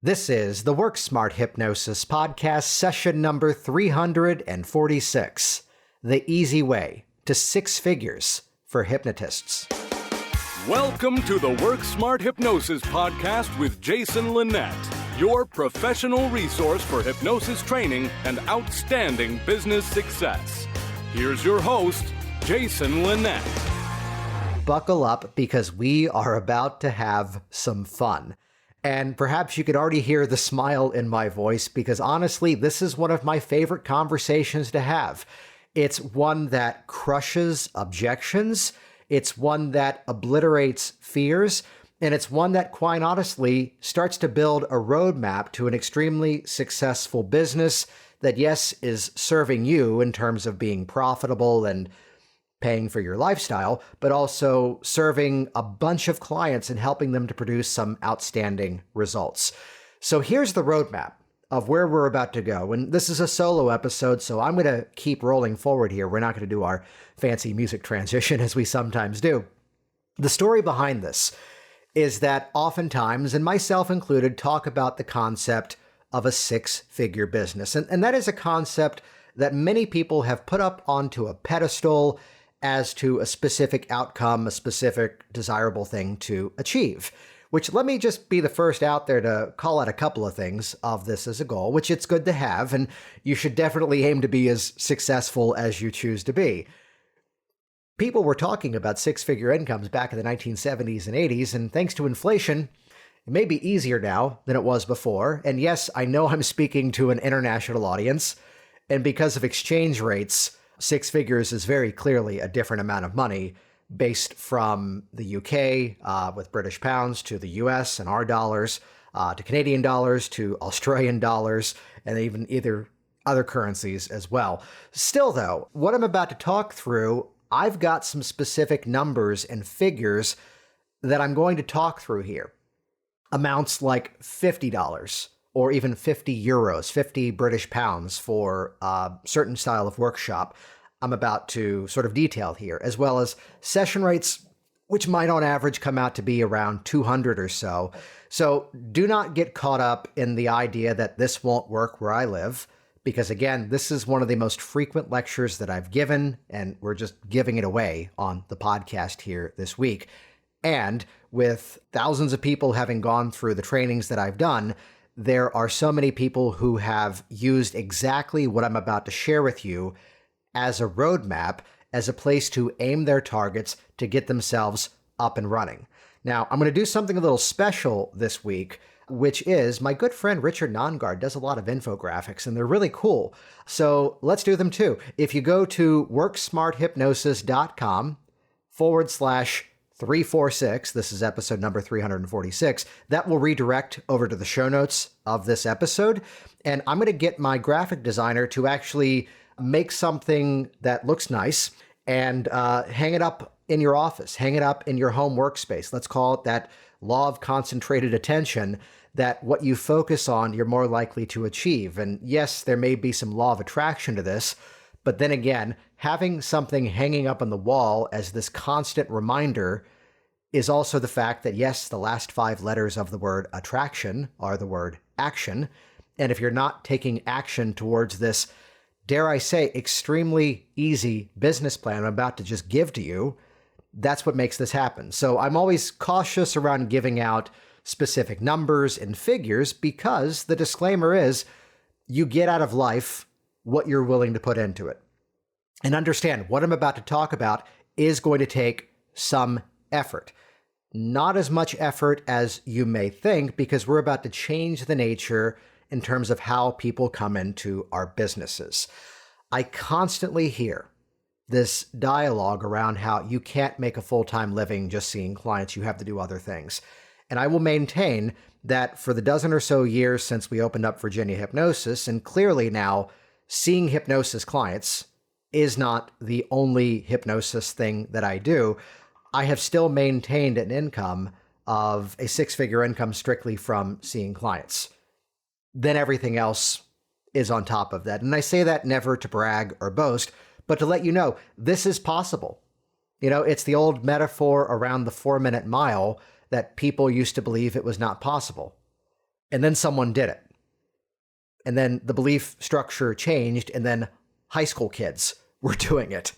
This is the Work Smart Hypnosis Podcast, session number 346, The Easy Way to Six Figures for Hypnotists. Welcome to the Work Smart Hypnosis Podcast with Jason Linett, your professional resource for hypnosis training and outstanding business success. Here's your host, Jason Linett. Buckle up because we are about to have some fun. And perhaps you could already hear the smile in my voice because honestly, this is one of my favorite conversations to have. It's one that crushes objections. It's one that obliterates fears. And it's one that, quite honestly, starts to build a roadmap to an extremely successful business that, yes, is serving you in terms of being profitable and paying for your lifestyle, but also serving a bunch of clients and helping them to produce some outstanding results. So here's the roadmap of where we're about to go. And this is a solo episode, so I'm going to keep rolling forward here. We're not going to do our fancy music transition as we sometimes do. The story behind this is that oftentimes, and myself included, talk about the concept of a six-figure business. And that is a concept that many people have put up onto a pedestal as to a specific outcome, a specific desirable thing to achieve. Which, let me just be the first out there to call out a couple of things of this as a goal, which it's good to have, and you should definitely aim to be as successful as you choose to be. People were talking about six-figure incomes back in the 1970s and 80s, and thanks to inflation, it may be easier now than it was before. And yes, I know I'm speaking to an international audience, and because of exchange rates, six figures is very clearly a different amount of money based from the UK with British pounds to the US and our dollars to Canadian dollars to Australian dollars and even either other currencies as well. Still though, what I'm about to talk through, I've got some specific numbers and figures that I'm going to talk through here. Amounts like $50 or even 50 euros, 50 British pounds for a certain style of workshop I'm about to sort of detail here, as well as session rates, which might on average come out to be around 200 or so. So do not get caught up in the idea that this won't work where I live, because again, this is one of the most frequent lectures that I've given, and we're just giving it away on the podcast here this week. And with thousands of people having gone through the trainings that I've done, there are so many people who have used exactly what I'm about to share with you as a roadmap, as a place to aim their targets to get themselves up and running. Now, I'm going to do something a little special this week, which is my good friend Richard Nongard does a lot of infographics, and they're really cool. So let's do them too. If you go to worksmarthypnosis.com/346, this is episode number 346, that will redirect over to the show notes of this episode. And I'm going to get my graphic designer to actually make something that looks nice and hang it up in your office, hang it up in your home workspace. Let's call it that law of concentrated attention, that what you focus on, you're more likely to achieve. And yes, there may be some law of attraction to this, but then again, having something hanging up on the wall as this constant reminder is also the fact that yes, the last 5 letters of the word attraction are the word action. And if you're not taking action towards this, dare I say, extremely easy business plan I'm about to just give to you, that's what makes this happen. So I'm always cautious around giving out specific numbers and figures because the disclaimer is you get out of life what you're willing to put into it. And understand what I'm about to talk about is going to take some effort. Not as much effort as you may think because we're about to change the nature in terms of how people come into our businesses. I constantly hear this dialogue around how you can't make a full-time living just seeing clients, you have to do other things. And I will maintain that for the dozen or so years since we opened up Virginia Hypnosis, and clearly now seeing hypnosis clients is not the only hypnosis thing that I do, I have still maintained an income of a six-figure income strictly from seeing clients. Then everything else is on top of that. And I say that never to brag or boast, but to let you know, this is possible. You know, it's the old metaphor around the 4-minute mile that people used to believe it was not possible. And then someone did it. And then the belief structure changed, and then high school kids were doing it.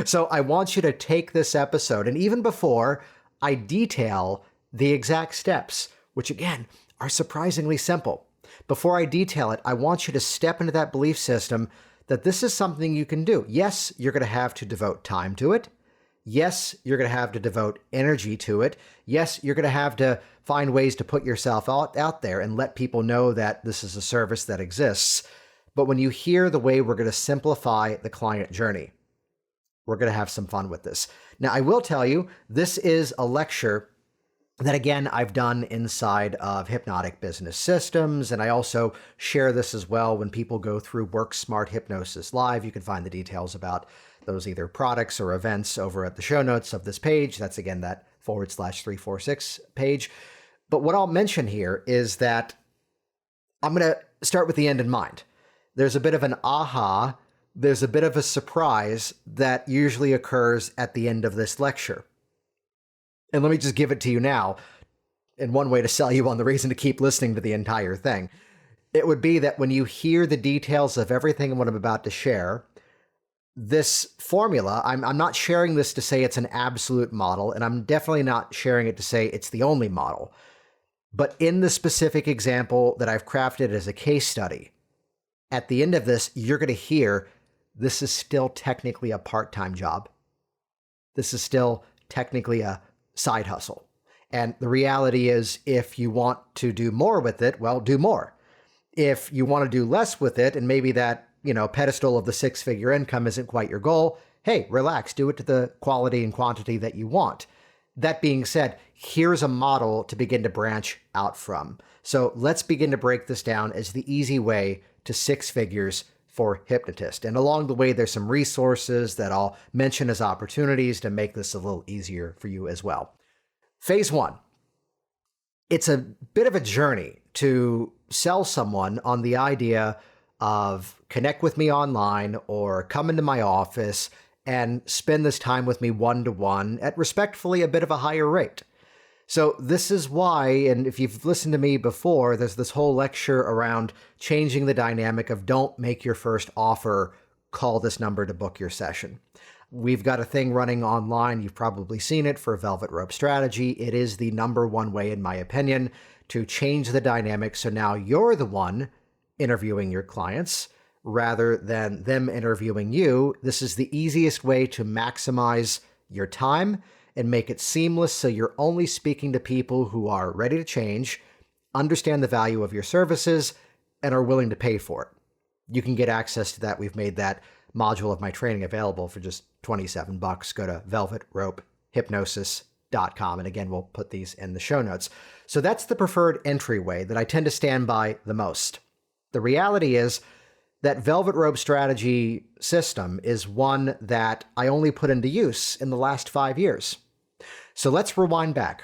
So I want you to take this episode, and even before I detail the exact steps, which again are surprisingly simple, before I detail it, I want you to step into that belief system that this is something you can do. Yes, you're going to have to devote time to it. Yes, you're going to have to devote energy to it. Yes, you're going to have to find ways to put yourself out there and let people know that this is a service that exists. But when you hear the way we're going to simplify the client journey, we're going to have some fun with this. Now, I will tell you, this is a lecture that, again, I've done inside of Hypnotic Business Systems, and I also share this as well when people go through Work Smart Hypnosis Live. You can find the details about those either products or events over at the show notes of this page. That's, again, that /346 page. But what I'll mention here is that I'm going to start with the end in mind. There's a bit of an aha, there's a bit of a surprise that usually occurs at the end of this lecture. And let me just give it to you now, in one way to sell you on the reason to keep listening to the entire thing. It would be that when you hear the details of everything and what I'm about to share, this formula, I'm not sharing this to say it's an absolute model, and I'm definitely not sharing it to say it's the only model. But in the specific example that I've crafted as a case study, at the end of this, you're going to hear this is still technically a part-time job. This is still technically a side hustle. And the reality is, if you want to do more with it, well, do more. If you want to do less with it, and maybe that, pedestal of the six-figure income isn't quite your goal, hey, relax, do it to the quality and quantity that you want. That being said, here's a model to begin to branch out from. So let's begin to break this down as the easy way to six figures for hypnotists. And along the way, there's some resources that I'll mention as opportunities to make this a little easier for you as well. Phase one. It's a bit of a journey to sell someone on the idea of connect with me online or come into my office and spend this time with me one-to-one at respectfully a bit of a higher rate. So this is why, and if you've listened to me before, there's this whole lecture around changing the dynamic of don't make your first offer, call this number to book your session. We've got a thing running online, you've probably seen it, for Velvet Rope Strategy. It is the number one way, in my opinion, to change the dynamic so now you're the one interviewing your clients rather than them interviewing you. This is the easiest way to maximize your time and make it seamless so you're only speaking to people who are ready to change, understand the value of your services, and are willing to pay for it. You can get access to that. We've made that module of my training available for just $27. Go to velvetropehypnosis.com. And again, we'll put these in the show notes. So that's the preferred entryway that I tend to stand by the most. The reality is that Velvet Rope Strategy system is one that I only put into use in the last 5 years. So let's rewind back.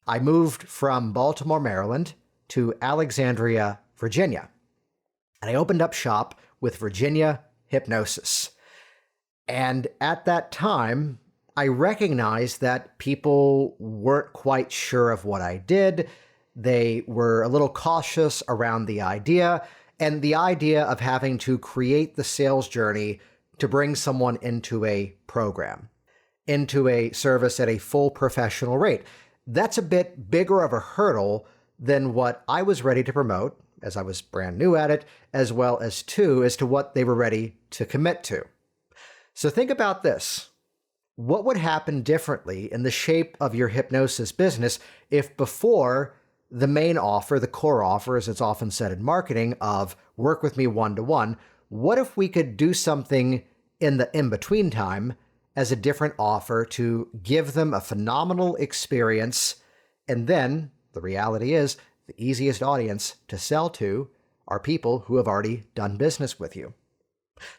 I moved from Baltimore, Maryland to Alexandria, Virginia. And I opened up shop with Virginia Hypnosis. And at that time, I recognized that people weren't quite sure of what I did. They were a little cautious around the idea, and the idea of having to create the sales journey to bring someone into a program, into a service at a full professional rate. That's a bit bigger of a hurdle than what I was ready to promote, as I was brand new at it, as well as as to what they were ready to commit to. So think about this. What would happen differently in the shape of your hypnosis business if before the main offer, the core offer, as it's often said in marketing, of work with me one-to-one, what if we could do something in the in-between time as a different offer to give them a phenomenal experience? And then the reality is the easiest audience to sell to are people who have already done business with you.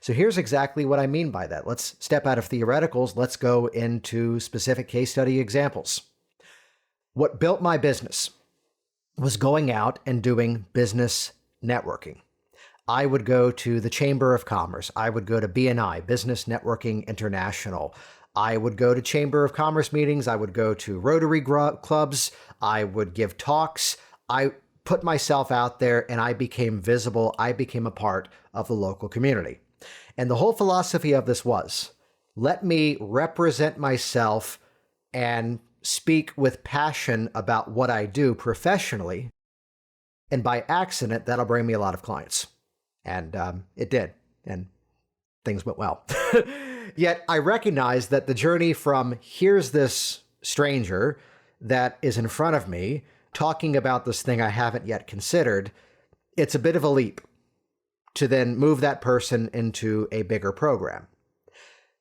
So here's exactly what I mean by that. Let's step out of theoreticals. Let's go into specific case study examples. What built my business was going out and doing business networking. I would go to the Chamber of Commerce. I would go to BNI, Business Networking International. I would go to Chamber of Commerce meetings. I would go to Rotary clubs. I would give talks. I put myself out there and I became visible. I became a part of the local community. And the whole philosophy of this was, let me represent myself and speak with passion about what I do professionally. And by accident, that'll bring me a lot of clients. And it did. And things went well. Yet I recognize that the journey from here's this stranger that is in front of me talking about this thing I haven't yet considered, it's a bit of a leap to then move that person into a bigger program.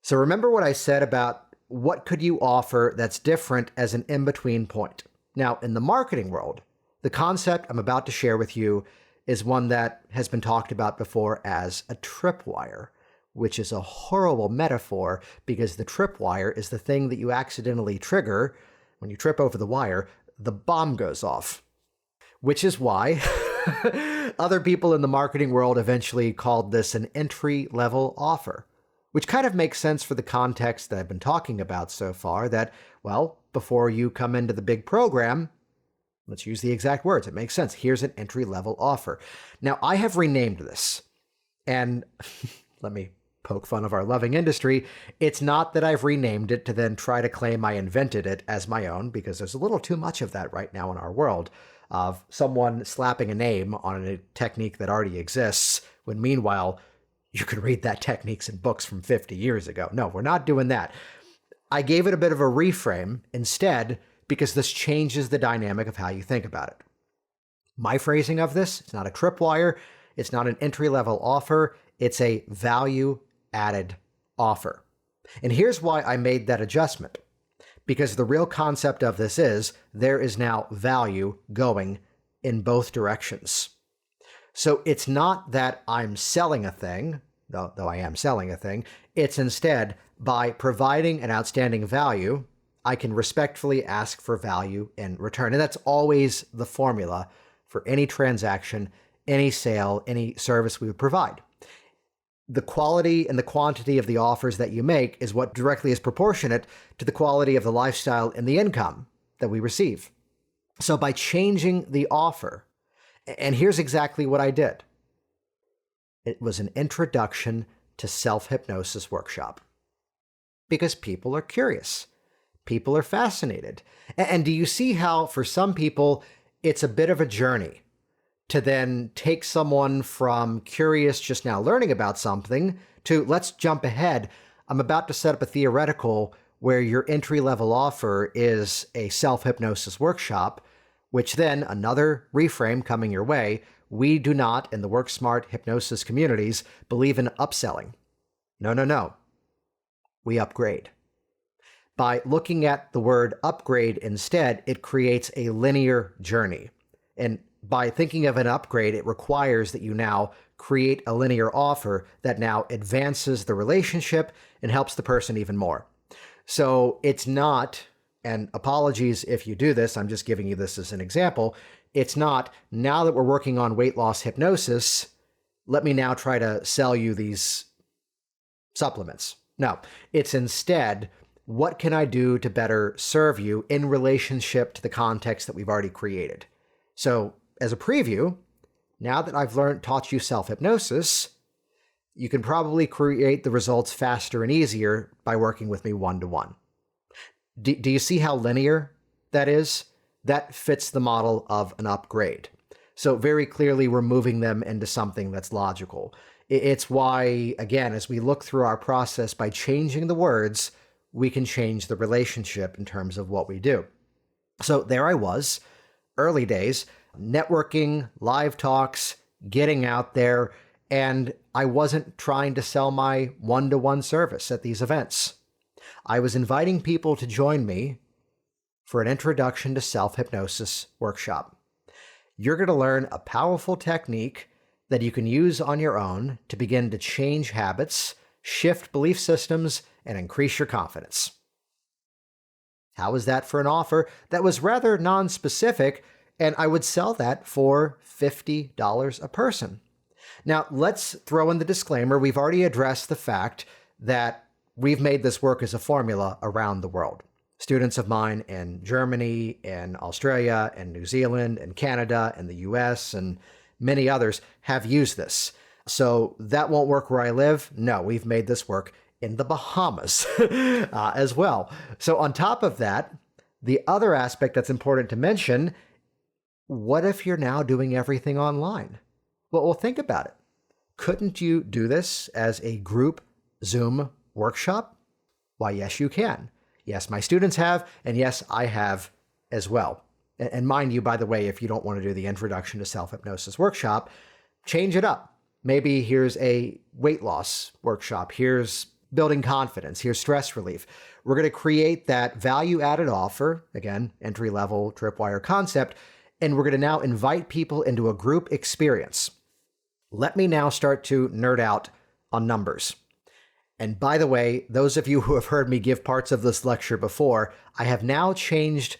So remember what I said about what could you offer that's different as an in-between point. Now, in the marketing world, the concept I'm about to share with you is one that has been talked about before as a tripwire, which is a horrible metaphor because the tripwire is the thing that you accidentally trigger. When you trip over the wire, the bomb goes off, which is why other people in the marketing world eventually called this an entry-level offer, which kind of makes sense for the context that I've been talking about so far, that, well, before you come into the big program, let's use the exact words. It makes sense. Here's an entry-level offer. Now, I have renamed this, and let me poke fun of our loving industry. It's not that I've renamed it to then try to claim I invented it as my own, because there's a little too much of that right now in our world, of someone slapping a name on a technique that already exists, when meanwhile, you can read that techniques in books from 50 years ago. No, we're not doing that. I gave it a bit of a reframe instead, because this changes the dynamic of how you think about it. My phrasing of this, it's not a tripwire, it's not an entry-level offer, it's a value-added offer. And here's why I made that adjustment. Because the real concept of this is, there is now value going in both directions. So it's not that I'm selling a thing, though I am selling a thing, it's instead, by providing an outstanding value, I can respectfully ask for value in return. And that's always the formula for any transaction, any sale, any service we would provide. The quality and the quantity of the offers that you make is what directly is proportionate to the quality of the lifestyle and the income that we receive. So by changing the offer, and here's exactly what I did. It was an introduction to self-hypnosis workshop. Because people are curious. People are fascinated. And do you see how, for some people, it's a bit of a journey to then take someone from curious, just now learning about something, to let's jump ahead. I'm about to set up a theoretical where your entry-level offer is a self-hypnosis workshop, which then, another reframe coming your way, we do not, in the Work Smart hypnosis communities, believe in upselling. No. We upgrade. By looking at the word upgrade instead, it creates a linear journey. And by thinking of an upgrade, it requires that you now create a linear offer that now advances the relationship and helps the person even more. So it's not, and apologies if you do this, I'm just giving you this as an example, it's not, now that we're working on weight loss hypnosis, let me now try to sell you these supplements. No, it's instead, what can I do to better serve you in relationship to the context that we've already created? So, as a preview, now that I've taught you self-hypnosis, you can probably create the results faster and easier by working with me one-to-one. Do you see how linear that is? That fits the model of an upgrade. So very clearly, we're moving them into something that's logical. It's why, again, as we look through our process, by changing the words, we can change the relationship in terms of what we do. So there I was, early days, networking, live talks, getting out there, and I wasn't trying to sell my one-to-one service at these events. I was inviting people to join me for an introduction to self-hypnosis workshop. You're going to learn a powerful technique that you can use on your own to begin to change habits, shift belief systems, and increase your confidence. How is that for an offer that was rather non-specific, and I would sell that for $50 a person? Now, let's throw in the disclaimer. We've already addressed the fact that we've made this work as a formula around the world. Students of mine in Germany, in Australia, and New Zealand, and Canada, and the US, and many others have used this. So that won't work where I live? No, we've made this work in the Bahamas as well. So on top of that, the other aspect that's important to mention, what if you're now doing everything online? Well, think about it. Couldn't you do this as a group Zoom workshop? Why, yes, you can. Yes, my students have, and yes, I have as well. And mind you, by the way, if you don't want to do the Introduction to Self-Hypnosis workshop, change it up. Maybe here's a weight loss workshop. Here's building confidence. Here's stress relief. We're going to create that value-added offer, again, entry-level tripwire concept, and we're going to now invite people into a group experience. Let me now start to nerd out on numbers. And by the way, those of you who have heard me give parts of this lecture before, I have now changed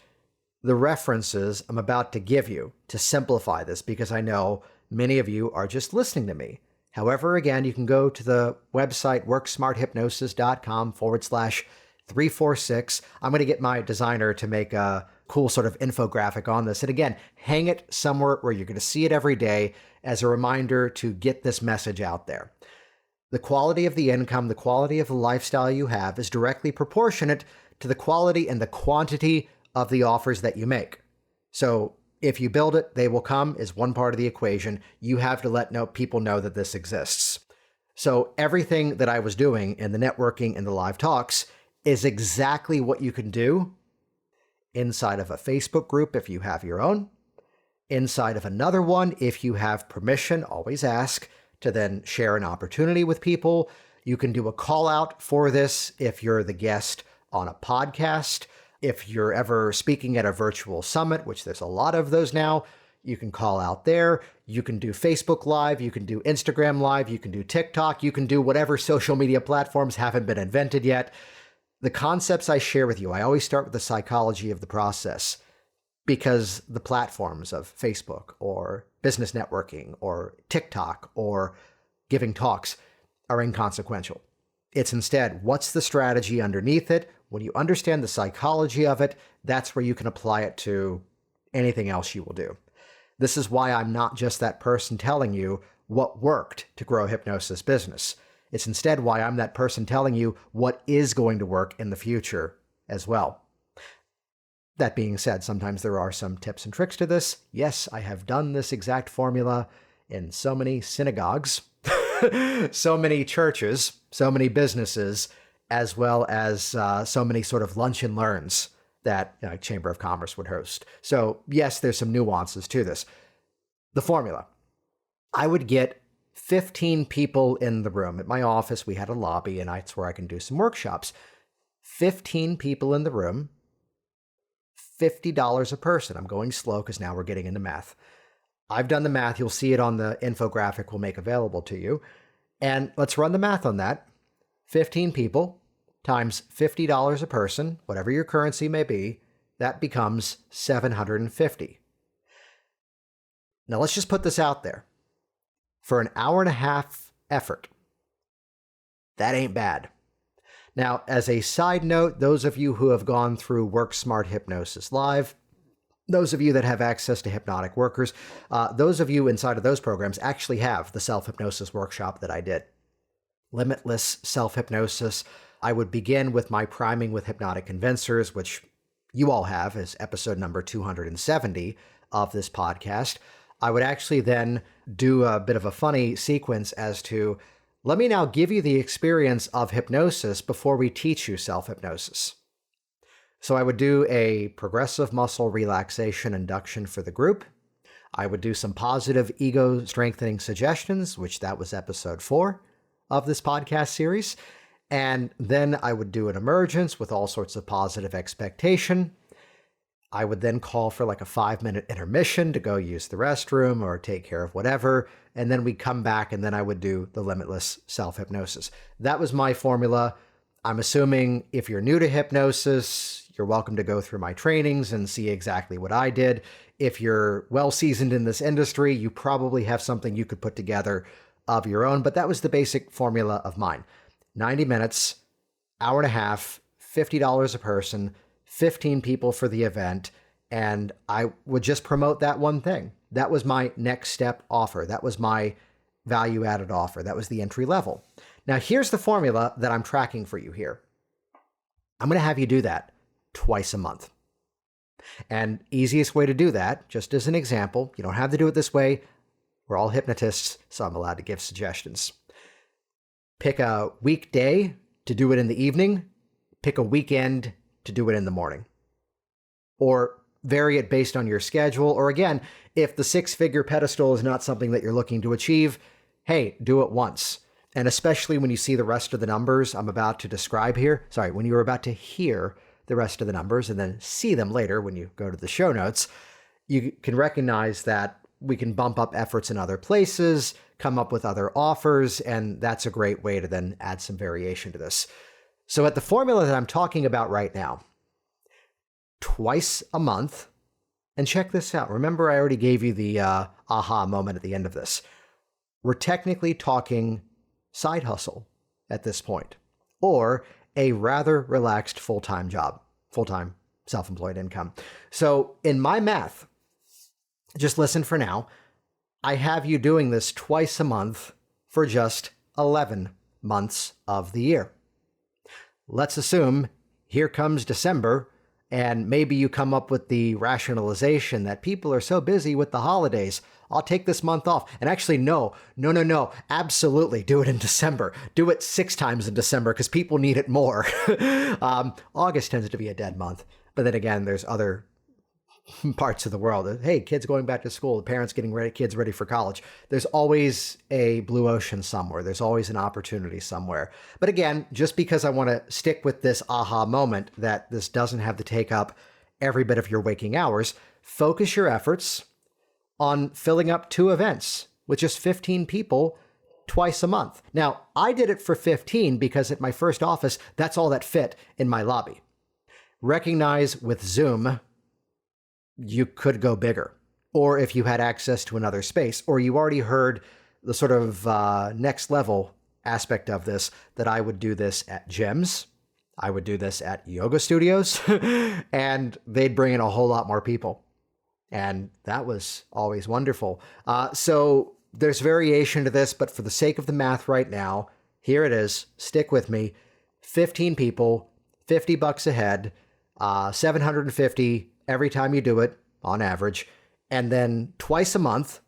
the references I'm about to give you to simplify this because I know many of you are just listening to me. However, again, you can go to the website worksmarthypnosis.com/346. I'm going to get my designer to make a cool sort of infographic on this. And again, hang it somewhere where you're going to see it every day as a reminder to get this message out there. The quality of the income, the quality of the lifestyle you have is directly proportionate to the quality and the quantity of the offers that you make. So if you build it, they will come is one part of the equation. You have to let people know that this exists. So everything that I was doing in the networking and the live talks is exactly what you can do inside of a Facebook group if you have your own, inside of another one if you have permission, always ask, to then share an opportunity with people. You can do a call out for this if you're the guest on a podcast. If you're ever speaking at a virtual summit, which there's a lot of those now, you can call out there. You can do Facebook Live. You can do Instagram Live. You can do TikTok. You can do whatever social media platforms haven't been invented yet. The concepts I share with you, I always start with the psychology of the process because the platforms of Facebook or business networking or TikTok or giving talks are inconsequential. It's instead, what's the strategy underneath it? When you understand the psychology of it, that's where you can apply it to anything else you will do. This is why I'm not just that person telling you what worked to grow a hypnosis business. It's instead why I'm that person telling you what is going to work in the future as well. That being said, sometimes there are some tips and tricks to this. Yes, I have done this exact formula in so many synagogues, so many churches, so many businesses, as well as so many sort of lunch and learns that Chamber of Commerce would host. So yes, there's some nuances to this. The formula. I would get 15 people in the room. At my office, we had a lobby, and that's where I can do some workshops. 15 people in the room, $50 a person. I'm going slow because now we're getting into math. I've done the math. You'll see it on the infographic we'll make available to you. And let's run the math on that. 15 people times $50 a person, whatever your currency may be, that becomes $750. Now let's just put this out there. For an hour and a half effort, that ain't bad. Now, as a side note, those of you who have gone through Work Smart Hypnosis Live, those of you that have access to Hypnotic Workers, those of you inside of those programs actually have the self-hypnosis workshop that I did. Limitless self-hypnosis. I would begin with my priming with hypnotic convincers, which you all have as episode number 270 of this podcast. I would actually then do a bit of a funny sequence as to, let me now give you the experience of hypnosis before we teach you self-hypnosis. So I would do a progressive muscle relaxation induction for the group. I would do some positive ego strengthening suggestions, which that was episode 4 of this podcast series. And then I would do an emergence with all sorts of positive expectation. I would then call for like a 5-minute intermission to go use the restroom or take care of whatever. And then we'd come back and then I would do the limitless self-hypnosis. That was my formula. I'm assuming if you're new to hypnosis, you're welcome to go through my trainings and see exactly what I did. If you're well seasoned in this industry, you probably have something you could put together of your own, but that was the basic formula of mine. 90 minutes, hour and a half, $50 a person, 15 people for the event, and I would just promote that one thing. That was my next step offer. That was my value-added offer. That was the entry level. Now, here's the formula that I'm tracking for you here. I'm going to have you do that twice a month. And easiest way to do that, just as an example, you don't have to do it this way. We're all hypnotists, so I'm allowed to give suggestions. Pick a weekday to do it in the evening. Pick a weekend to do it in the morning. Or vary it based on your schedule. Or again, if the six-figure pedestal is not something that you're looking to achieve, hey, do it once. And especially when you see the rest of the numbers I'm about to describe here, when you're about to hear the rest of the numbers and then see them later when you go to the show notes, you can recognize that we can bump up efforts in other places, come up with other offers, and that's a great way to then add some variation to this. So at the formula that I'm talking about right now, twice a month, and check this out. Remember, I already gave you the aha moment at the end of this. We're technically talking side hustle at this point, or a rather relaxed full-time job, full-time self-employed income. So in my math, just listen for now, I have you doing this twice a month for just 11 months of the year. Let's assume here comes December, and maybe you come up with the rationalization that people are so busy with the holidays. I'll take this month off. And actually, no. Absolutely do it in December. Do it 6 times in December because people need it more. August tends to be a dead month. But then again, there's other parts of the world. Hey, kids going back to school, the parents getting kids ready for college. There's always a blue ocean somewhere. There's always an opportunity somewhere. But again, just because I want to stick with this aha moment that this doesn't have to take up every bit of your waking hours, focus your efforts on filling up 2 events with just 15 people twice a month. Now, I did it for 15 because at my first office, that's all that fit in my lobby. Recognize with Zoom, you could go bigger. Or if you had access to another space, or you already heard the sort of next level aspect of this, that I would do this at gyms, I would do this at yoga studios, and they'd bring in a whole lot more people. And that was always wonderful. So there's variation to this, but for the sake of the math right now, here it is. Stick with me. 15 people, $50 a head, $750 every time you do it, on average, and then twice a month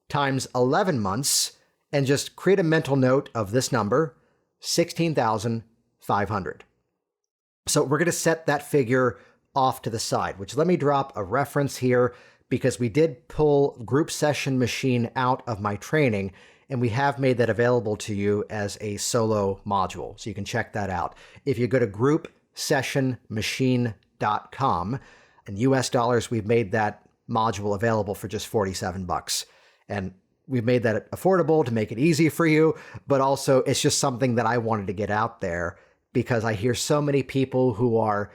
times 11 months, and just create a mental note of this number, 16,500. So we're going to set that figure off to the side, which let me drop a reference here because we did pull Group Session Machine out of my training, and we have made that available to you as a solo module. So you can check that out. If you go to groupsessionmachine.com, in US dollars, we've made that module available for just $47. And we've made that affordable to make it easy for you, but also it's just something that I wanted to get out there because I hear so many people who are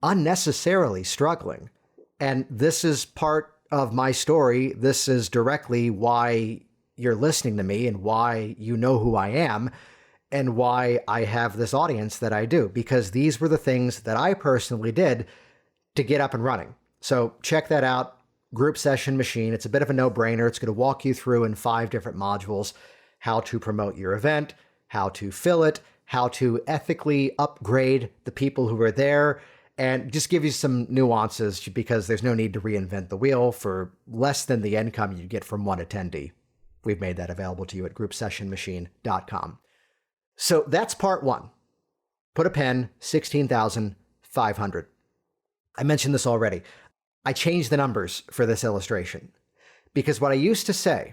unnecessarily struggling. And this is part of my story. This is directly why you're listening to me and why you know who I am and why I have this audience that I do, because these were the things that I personally did to get up and running. So check that out, Group Session Machine. It's a bit of a no-brainer. It's going to walk you through in 5 different modules how to promote your event, how to fill it, how to ethically upgrade the people who are there, and just give you some nuances because there's no need to reinvent the wheel for less than the income you get from one attendee. We've made that available to you at groupsessionmachine.com. So that's part 1. Put a pen, 16,500. I mentioned this already. I changed the numbers for this illustration because what I used to say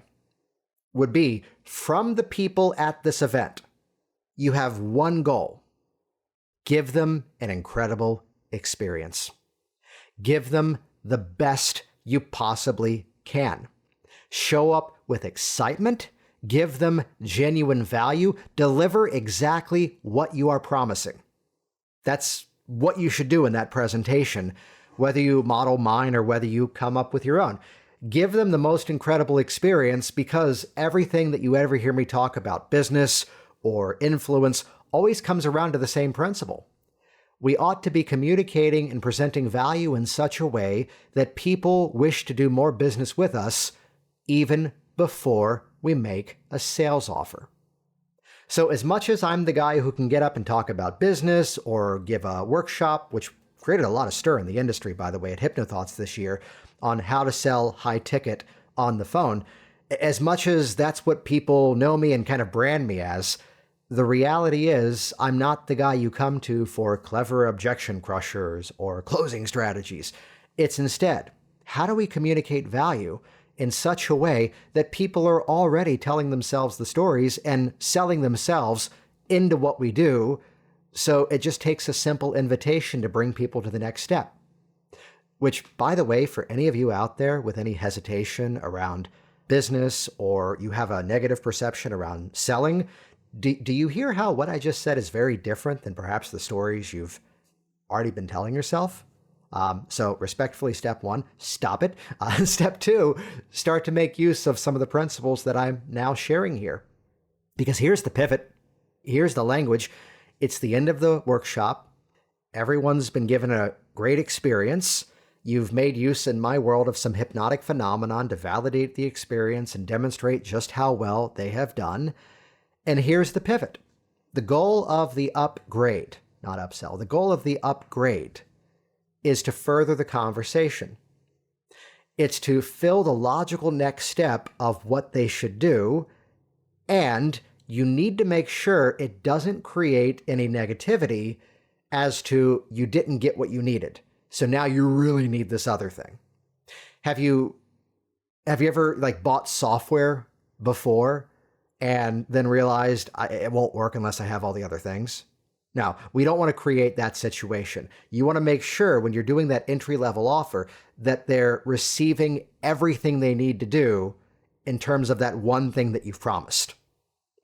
would be from the people at this event, you have one goal. Give them an incredible experience. Give them the best you possibly can. Show up with excitement. Give them genuine value. Deliver exactly what you are promising. That's what you should do in that presentation, whether you model mine or whether you come up with your own. Give them the most incredible experience because everything that you ever hear me talk about, business or influence, always comes around to the same principle. We ought to be communicating and presenting value in such a way that people wish to do more business with us even before we make a sales offer. So as much as I'm the guy who can get up and talk about business or give a workshop, which created a lot of stir in the industry, by the way, at Hypnothoughts this year, on how to sell high ticket on the phone, as much as that's what people know me and kind of brand me as, the reality is I'm not the guy you come to for clever objection crushers or closing strategies. It's instead, how do we communicate value in such a way that people are already telling themselves the stories and selling themselves into what we do? So it just takes a simple invitation to bring people to the next step. Which, by the way, for any of you out there with any hesitation around business or you have a negative perception around selling, do you hear how what I just said is very different than perhaps the stories you've already been telling yourself? So respectfully, step one, stop it. Step two, start to make use of some of the principles that I'm now sharing here. Because here's the pivot. Here's the language. It's the end of the workshop. Everyone's been given a great experience. You've made use in my world of some hypnotic phenomenon to validate the experience and demonstrate just how well they have done. And here's the pivot. The goal of the upgrade, not upsell, the goal of the upgrade is to further the conversation. It's to fill the logical next step of what they should do, and you need to make sure it doesn't create any negativity as to you didn't get what you needed. So now you really need this other thing. Have you ever bought software before and then realized it won't work unless I have all the other things? Now, we don't want to create that situation. You want to make sure when you're doing that entry-level offer that they're receiving everything they need to do in terms of that one thing that you've promised.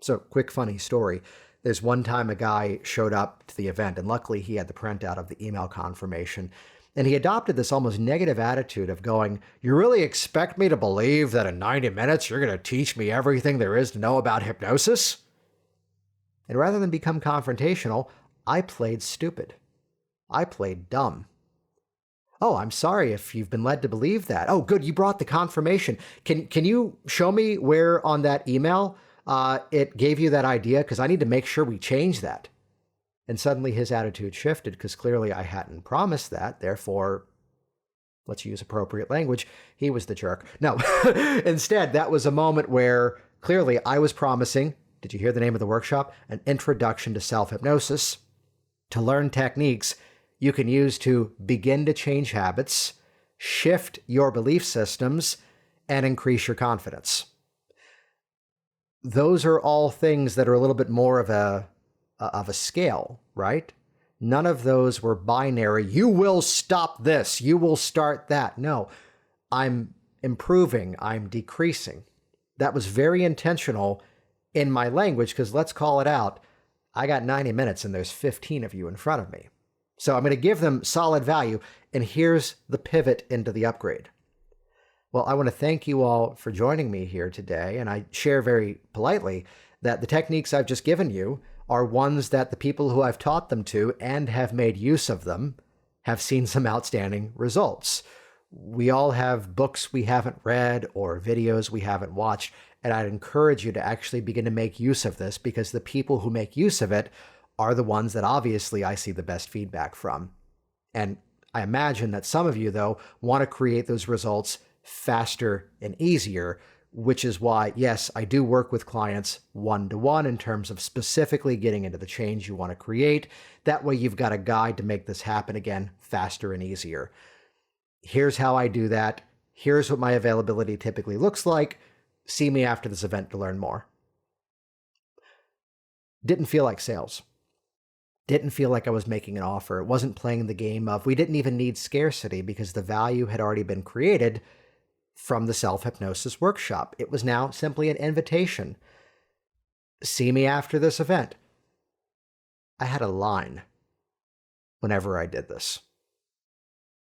So, quick funny story. There's one time a guy showed up to the event, and luckily he had the printout of the email confirmation, and he adopted this almost negative attitude of going, "You really expect me to believe that in 90 minutes you're going to teach me everything there is to know about hypnosis?" And rather than become confrontational, I played stupid. I played dumb. "Oh, I'm sorry if you've been led to believe that. Oh, good, you brought the confirmation. Can you show me where on that email it gave you that idea? Because I need to make sure we change that." And suddenly his attitude shifted because clearly I hadn't promised that. Therefore, let's use appropriate language, he was the jerk. No, instead, that was a moment where clearly I was promising, did you hear the name of the workshop? An introduction to self-hypnosis, to learn techniques you can use to begin to change habits, shift your belief systems, and increase your confidence. Those are all things that are a little bit more of a scale, right? None of those were binary. You will stop this. You will start that. No, I'm improving. I'm decreasing. That was very intentional in my language because let's call it out. I got 90 minutes and there's 15 of you in front of me. So I'm going to give them solid value. And here's the pivot into the upgrade. Well, I want to thank you all for joining me here today. And I share very politely that the techniques I've just given you are ones that the people who I've taught them to and have made use of them have seen some outstanding results. We all have books we haven't read or videos we haven't watched, and I'd encourage you to actually begin to make use of this because the people who make use of it are the ones that obviously I see the best feedback from. And I imagine that some of you, though, want to create those results faster and easier, which is why, yes, I do work with clients one-to-one in terms of specifically getting into the change you want to create. That way you've got a guide to make this happen again faster and easier. Here's how I do that. Here's what my availability typically looks like. See me after this event to learn more. Didn't feel like sales. Didn't feel like I was making an offer. It wasn't playing the game of, we didn't even need scarcity because the value had already been created from the self-hypnosis workshop. It was now simply an invitation. See me after this event. I had a line whenever I did this.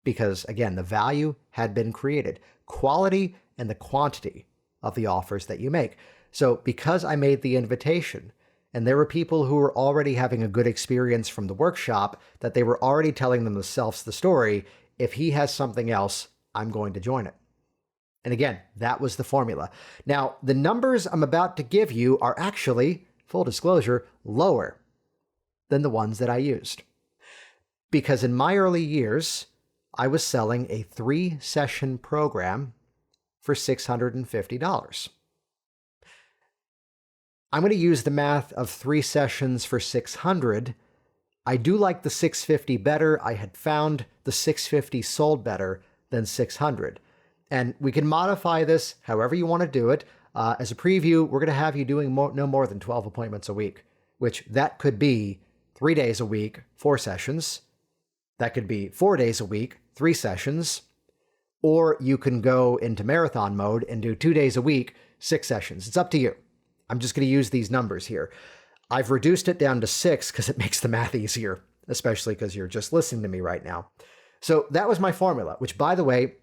Because, again, the value had been created. Quality and the quantity of the offers that you make. So because I made the invitation, And there were people who were already having a good experience from the workshop that they were already telling themselves the story. If he has something else, I'm going to join it. And again, that was the formula. Now, the numbers I'm about to give you are actually, full disclosure, lower than the ones that I used. Because in my early years, I was selling a 3-session program for $650. I'm going to use the math of 3 sessions for $600. I do like the $650 better. I had found the $650 sold better than $600. And we can modify this however you want to do it. As a preview, we're going to have you doing no more than 12 appointments a week, which that could be 3 days a week, 4 sessions. That could be 4 days a week, 3 sessions. Or you can go into marathon mode and do 2 days a week, 6 sessions. It's up to you. I'm just going to use these numbers here. I've reduced it down to 6 because it makes the math easier, especially because you're just listening to me right now. So that was my formula, which, by the way,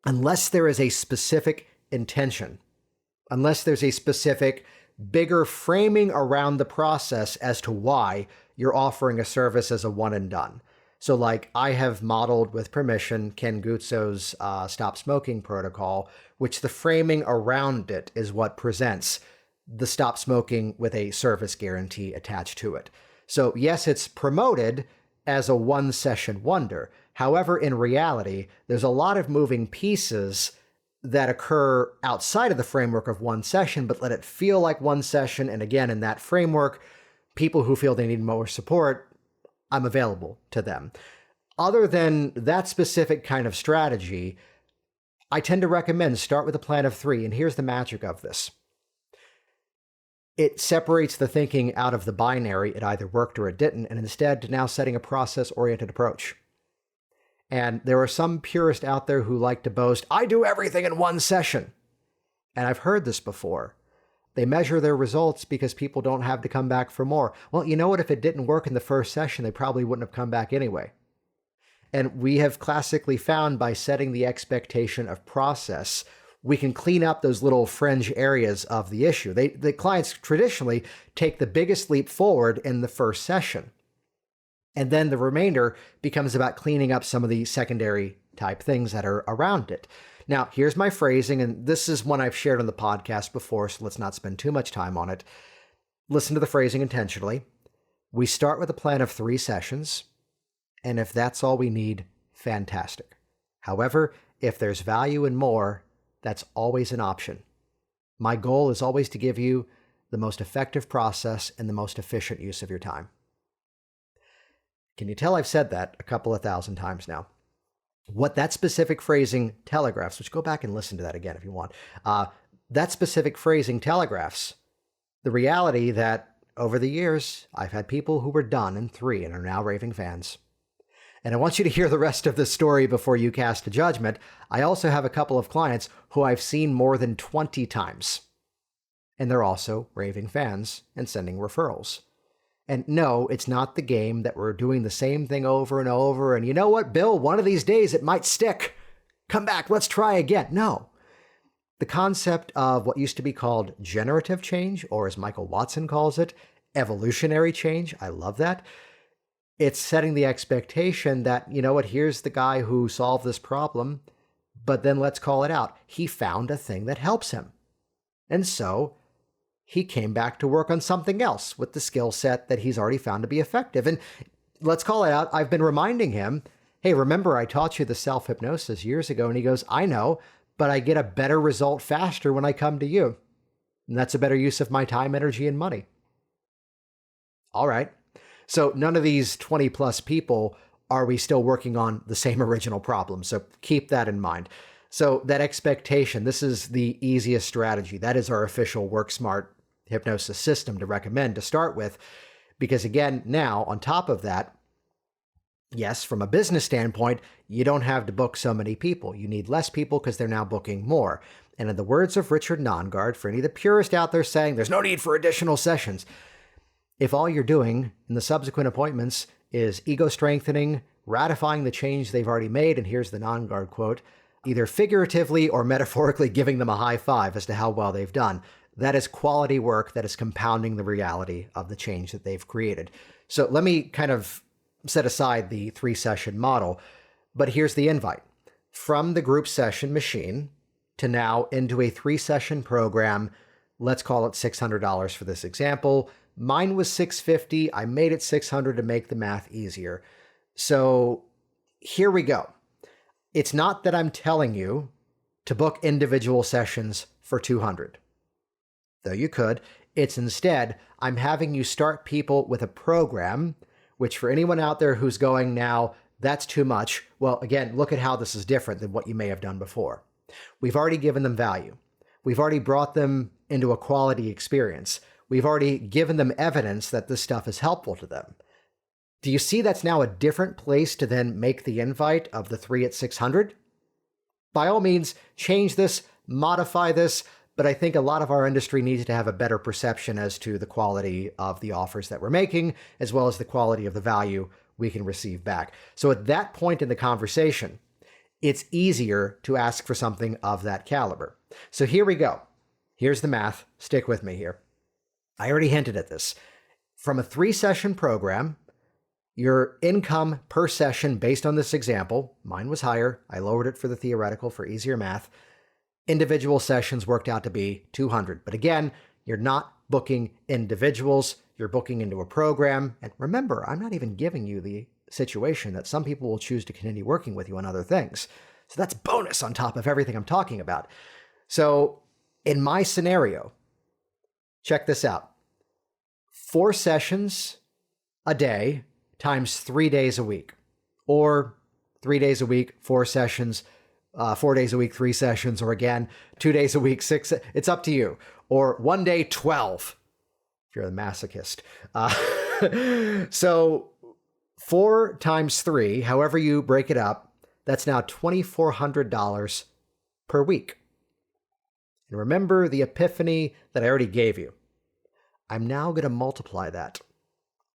unless there is a specific intention, unless there's a specific bigger framing around the process as to why you're offering a service as a one and done. So like I have modeled with permission Ken Guzzo's Stop Smoking protocol, which the framing around it is what presents the stop smoking with a service guarantee attached to it. So yes, it's promoted as a 1-session wonder. However, in reality, there's a lot of moving pieces that occur outside of the framework of 1 session, but let it feel like 1 session. And again, in that framework, people who feel they need more support, I'm available to them. Other than that specific kind of strategy, I tend to recommend start with a plan of 3. And here's the magic of this. It separates the thinking out of the binary, it either worked or it didn't, and instead now setting a process-oriented approach. And there are some purists out there who like to boast, I do everything in 1 session. And I've heard this before. They measure their results because people don't have to come back for more. Well, you know what? If it didn't work in the first session, they probably wouldn't have come back anyway. And we have classically found by setting the expectation of process, we can clean up those little fringe areas of the issue. The clients traditionally take the biggest leap forward in the first session. And then the remainder becomes about cleaning up some of the secondary type things that are around it. Now, here's my phrasing, and this is one I've shared on the podcast before, so let's not spend too much time on it. Listen to the phrasing intentionally. We start with a plan of 3 sessions, and if that's all we need, fantastic. However, if there's value in more, that's always an option. My goal is always to give you the most effective process and the most efficient use of your time. Can you tell I've said that a couple of thousand times now? What that specific phrasing telegraphs, which go back and listen to that again if you want, that specific phrasing telegraphs the reality that over the years, I've had people who were done in 3 and are now raving fans. And I want you to hear the rest of the story before you cast a judgment. I also have a couple of clients who I've seen more than 20 times. And they're also raving fans and sending referrals. And no, it's not the game that we're doing the same thing over and over. And you know what, Bill? One of these days it might stick. Come back, let's try again. No. The concept of what used to be called generative change, or as Michael Watson calls it, evolutionary change. I love that. It's setting the expectation that, you know what, here's the guy who solved this problem, but then let's call it out. He found a thing that helps him. And so he came back to work on something else with the skill set that he's already found to be effective. And let's call it out. I've been reminding him, hey, remember I taught you the self-hypnosis years ago? And he goes, I know, but I get a better result faster when I come to you. And that's a better use of my time, energy, and money. All right. So none of these 20 plus people are we still working on the same original problem. So keep that in mind. So that expectation, this is the easiest strategy. That is our official WorkSmart hypnosis system to recommend to start with. Because again, now on top of that, yes, from a business standpoint, you don't have to book so many people. You need less people because they're now booking more. And in the words of Richard Nongard, for any of the purists out there saying there's no need for additional sessions, if all you're doing in the subsequent appointments is ego strengthening, ratifying the change they've already made, and here's the Nongard quote, either figuratively or metaphorically giving them a high five as to how well they've done, that is quality work that is compounding the reality of the change that they've created. So let me kind of set aside the 3-session model, but here's the invite. From the group session machine to now into a 3-session program, let's call it $600 for this example. Mine was $650. I made it $600 to make the math easier. So here we go. It's not that I'm telling you to book individual sessions for $200, though you could. It's instead, I'm having you start people with a program, which for anyone out there who's going now, that's too much. Well, again, look at how this is different than what you may have done before. We've already given them value. We've already brought them into a quality experience. We've already given them evidence that this stuff is helpful to them. Do you see that's now a different place to then make the invite of the 3 at 600? By all means, change this, modify this, but I think a lot of our industry needs to have a better perception as to the quality of the offers that we're making, as well as the quality of the value we can receive back. So at that point in the conversation, it's easier to ask for something of that caliber. So here we go. Here's the math. Stick with me here. I already hinted at this. From a 3-session program, your income per session based on this example, mine was higher. I lowered it for the theoretical for easier math. Individual sessions worked out to be $200. But again, you're not booking individuals. You're booking into a program. And remember, I'm not even giving you the situation that some people will choose to continue working with you on other things. So that's bonus on top of everything I'm talking about. So in my scenario, check this out. 4 sessions a day times 3 days a week, or 3 days a week, 4 sessions, 4 days a week, 3 sessions, or again, 2 days a week, 6. It's up to you. Or 1 day, 12, if you're a masochist. So 4 times 3, however you break it up, that's now $2,400 per week. And remember the epiphany that I already gave you. I'm now going to multiply that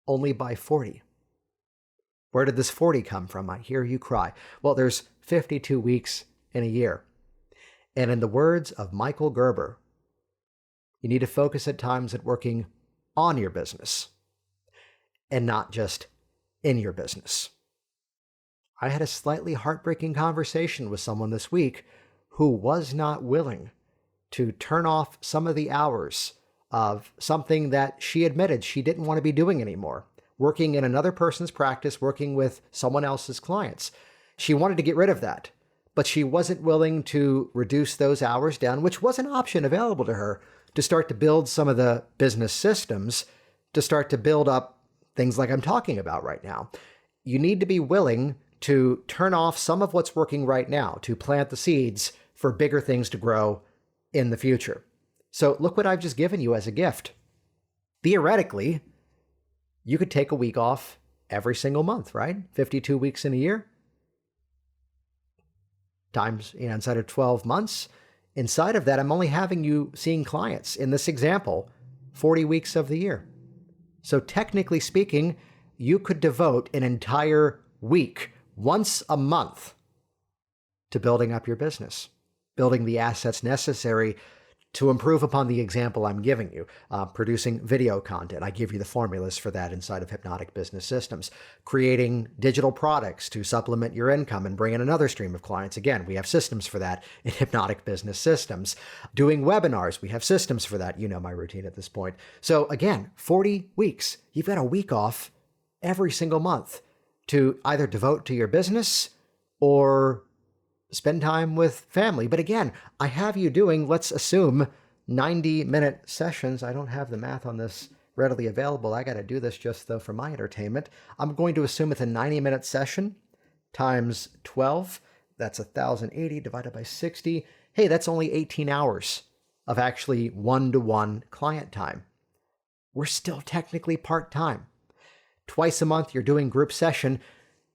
only by 40. Where did this 40 come from? I hear you cry. Well, there's 52 weeks in a year. And in the words of Michael Gerber, you need to focus at times at working on your business and not just in your business. I had a slightly heartbreaking conversation with someone this week who was not willing to turn off some of the hours of something that she admitted she didn't want to be doing anymore. Working in another person's practice, working with someone else's clients. She wanted to get rid of that, but she wasn't willing to reduce those hours down, which was an option available to her to start to build some of the business systems, to start to build up things like I'm talking about right now. You need to be willing to turn off some of what's working right now, to plant the seeds for bigger things to grow in the future. So look what I've just given you as a gift. Theoretically, you could take a week off every single month, right? 52 weeks in a year. Times, inside of 12 months. Inside of that, I'm only having you seeing clients, in this example, 40 weeks of the year. So technically speaking, you could devote an entire week, once a month, to building up your business, building the assets necessary to improve upon the example I'm giving you, producing video content. I give you the formulas for that inside of Hypnotic Business Systems. Creating digital products to supplement your income and bring in another stream of clients. Again, we have systems for that in Hypnotic Business Systems. Doing webinars, we have systems for that. You know my routine at this point. So again, 40 weeks. You've got a week off every single month to either devote to your business or spend time with family. But again, I have you doing, let's assume, 90-minute sessions. I don't have the math on this readily available. I got to do this just though for my entertainment. I'm going to assume it's a 90-minute session times 12. That's 1,080 divided by 60. Hey, that's only 18 hours of actually one-to-one client time. We're still technically part-time. Twice a month, you're doing group session.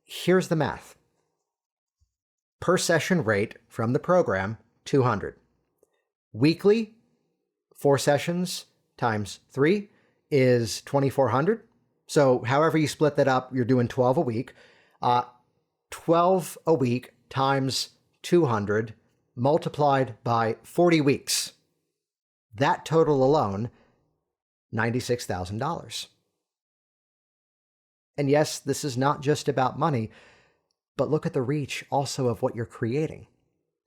Here's the math. Per session rate from the program, $200. Weekly, 4 sessions times 3 is $2,400. So however you split that up, you're doing 12 a week. 12 a week times 200 multiplied by 40 weeks. That total alone, $96,000. And yes, this is not just about money, but look at the reach also of what you're creating.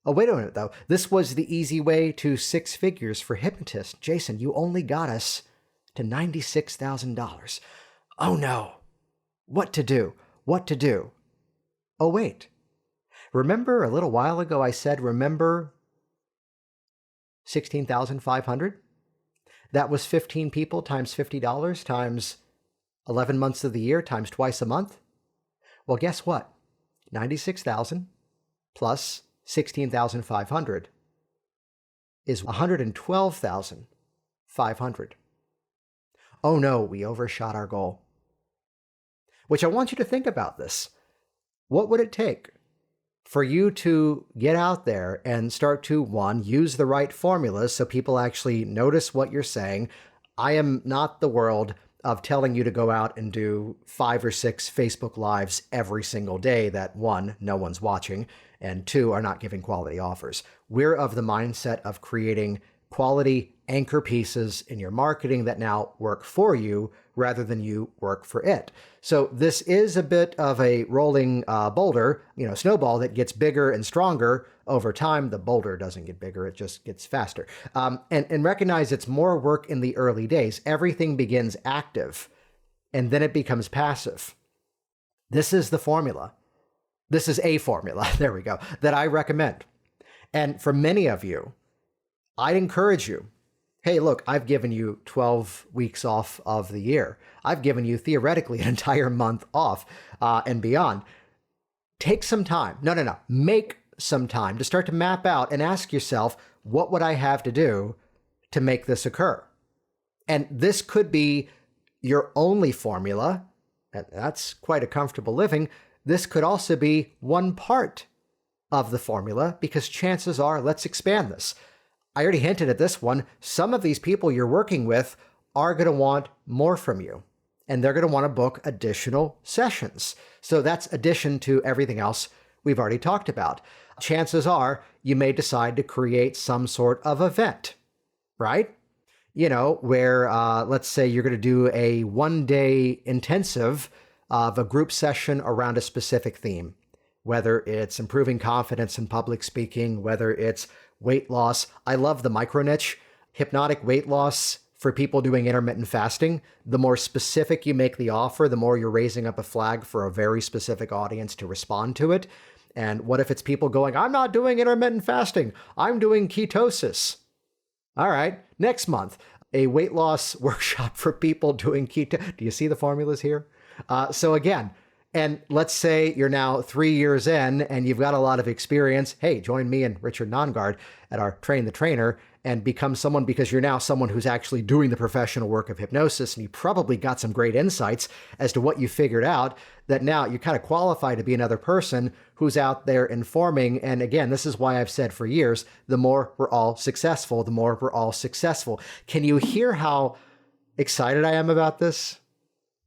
Oh, wait a minute, though. This was the easy way to six figures for Hypnotists. Jason, you only got us to $96,000. Oh, no. What to do? What to do? Oh, wait. Remember a little while ago I said, remember 16,500? That was 15 people times $50 times 11 months of the year times twice a month. Well, guess what? 96,000 plus 16,500 is 112,500. Oh no, we overshot our goal. Which I want you to think about this. What would it take for you to get out there and start to, one, use the right formulas so people actually notice what you're saying? I am not the world of telling you to go out and do 5 or 6 Facebook Lives every single day that, one, no one's watching, and two, are not giving quality offers. We're of the mindset of creating quality anchor pieces in your marketing that now work for you rather than you work for it. So this is a bit of a rolling boulder, snowball that gets bigger and stronger over time. The boulder doesn't get bigger, it just gets faster. And recognize it's more work in the early days. Everything begins active and then it becomes passive. This is the formula. This is a formula, there we go, that I recommend. And for many of you, I'd encourage you, hey, look, I've given you 12 weeks off of the year. I've given you theoretically an entire month off and beyond. Take some time. No. Make some time to start to map out and ask yourself, what would I have to do to make this occur? And this could be your only formula. That's quite a comfortable living. This could also be one part of the formula because chances are, let's expand this. I already hinted at this one. Some of these people you're working with are going to want more from you, and they're going to want to book additional sessions. So that's addition to everything else we've already talked about. Chances are you may decide to create some sort of event, right? Where let's say you're going to do a one-day intensive of a group session around a specific theme, whether it's improving confidence in public speaking, whether it's weight loss. I love the micro niche, hypnotic weight loss for people doing intermittent fasting. The more specific you make the offer, the more you're raising up a flag for a very specific audience to respond to it. And what if it's people going, I'm not doing intermittent fasting, I'm doing ketosis. All right, next month, a weight loss workshop for people doing keto. Do you see the formulas here? So again, and let's say you're now 3 years in and you've got a lot of experience. Hey, join me and Richard Nongard at our Train the Trainer and become someone, because you're now someone who's actually doing the professional work of hypnosis, and you probably got some great insights as to what you figured out, that now you kind of qualify to be another person who's out there informing. And again, this is why I've said for years, the more we're all successful, the more we're all successful. Can you hear how excited I am about this?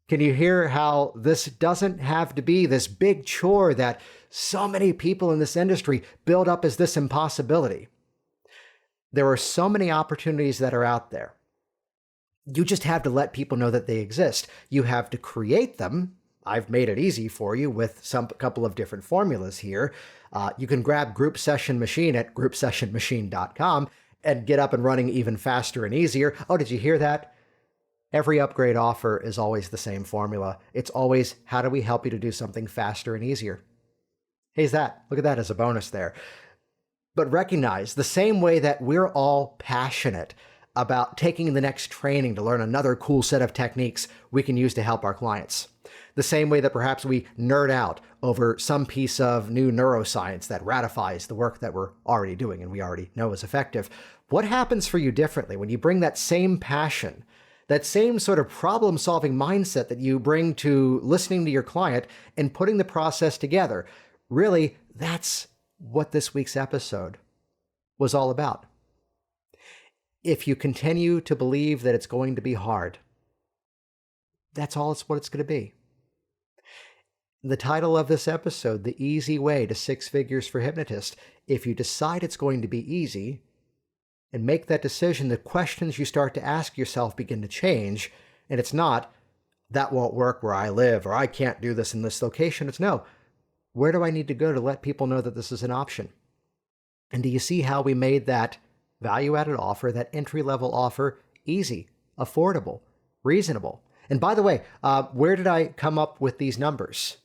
Can you hear how this doesn't have to be this big chore that so many people in this industry build up as this impossibility? There are so many opportunities that are out there. You just have to let people know that they exist. You have to create them. I've made it easy for you with a couple of different formulas here. You can grab Group Session Machine at groupsessionmachine.com and get up and running even faster and easier. Oh, did you hear that? Every upgrade offer is always the same formula. It's always, how do we help you to do something faster and easier? How's that? Look at that as a bonus there. But recognize the same way that we're all passionate about taking the next training to learn another cool set of techniques we can use to help our clients. The same way that perhaps we nerd out over some piece of new neuroscience that ratifies the work that we're already doing and we already know is effective. What happens for you differently when you bring that same passion, that same sort of problem-solving mindset that you bring to listening to your client and putting the process together? Really, that's what this week's episode was all about. If you continue to believe that it's going to be hard, that's all what it's going to be. The title of this episode, The Easy Way to Six Figures for Hypnotists. If you decide it's going to be easy, and make that decision, the questions you start to ask yourself begin to change. And it's not, that won't work where I live, or I can't do this in this location. It's no, where do I need to go to let people know that this is an option? And do you see how we made that value-added offer, that entry-level offer, easy, affordable, reasonable? And by the way, where did I come up with these numbers?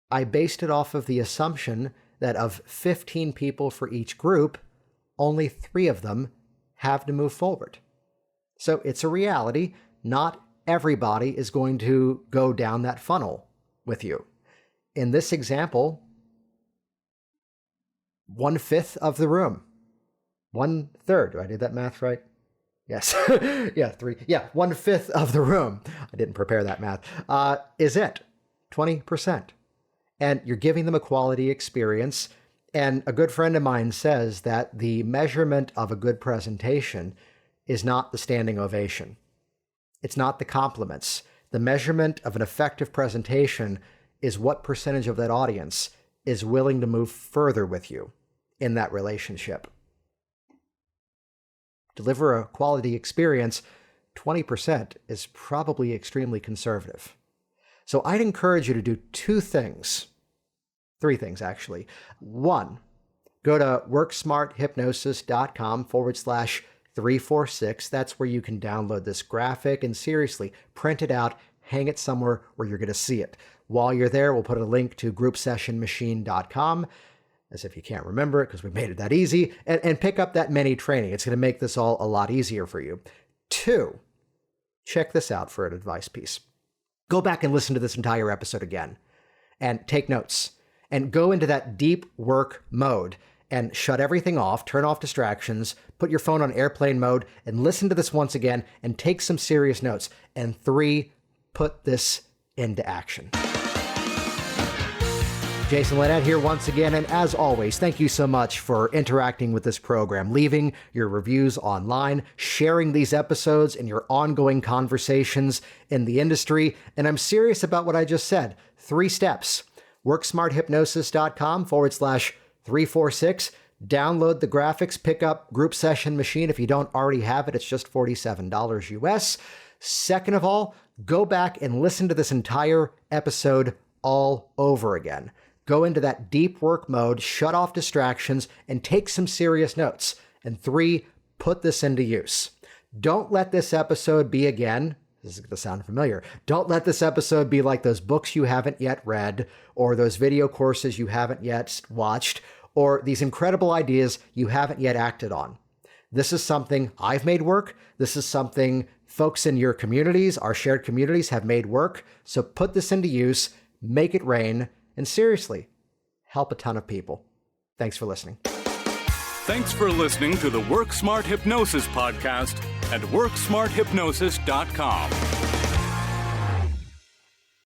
I based it off of the assumption that of 15 people for each group, only 3 of them have to move forward. So it's a reality. Not everybody is going to go down that funnel with you. In this example, 1/5 of the room, 1/3. Do I do that math right? Yes. Yeah, 3. Yeah, 1/5 of the room. I didn't prepare that math. Is it 20%? And you're giving them a quality experience. And a good friend of mine says that the measurement of a good presentation is not the standing ovation. It's not the compliments. The measurement of an effective presentation is what percentage of that audience is willing to move further with you in that relationship. Deliver a quality experience, 20% is probably extremely conservative. So I'd encourage you to do 2 things. 3 things, actually. 1, go to worksmarthypnosis.com/346. That's where you can download this graphic and seriously print it out, hang it somewhere where you're going to see it. While you're there, we'll put a link to groupsessionmachine.com, as if you can't remember it because we made it that easy, and pick up that mini training. It's going to make this all a lot easier for you. 2, check this out for an advice piece. Go back and listen to this entire episode again and take notes and go into that deep work mode and shut everything off, turn off distractions, put your phone on airplane mode and listen to this once again and take some serious notes. And 3, put this into action. Jason Linett here once again, and as always, thank you so much for interacting with this program, leaving your reviews online, sharing these episodes in your ongoing conversations in the industry. And I'm serious about what I just said. 3 steps. WorkSmartHypnosis.com/346. Download the graphics, pick up Group Session Machine. If you don't already have it, it's just $47 US. Second of all, go back and listen to this entire episode all over again. Go into that deep work mode, shut off distractions, and take some serious notes. And 3, put this into use. Don't let this episode be, again, this is going to sound familiar, don't let this episode be like those books you haven't yet read, or those video courses you haven't yet watched, or these incredible ideas you haven't yet acted on. This is something I've made work. This is something folks in your communities, our shared communities, have made work. So put this into use, make it rain, and seriously, help a ton of people. Thanks for listening. Thanks for listening to the Work Smart Hypnosis podcast at WorkSmartHypnosis.com.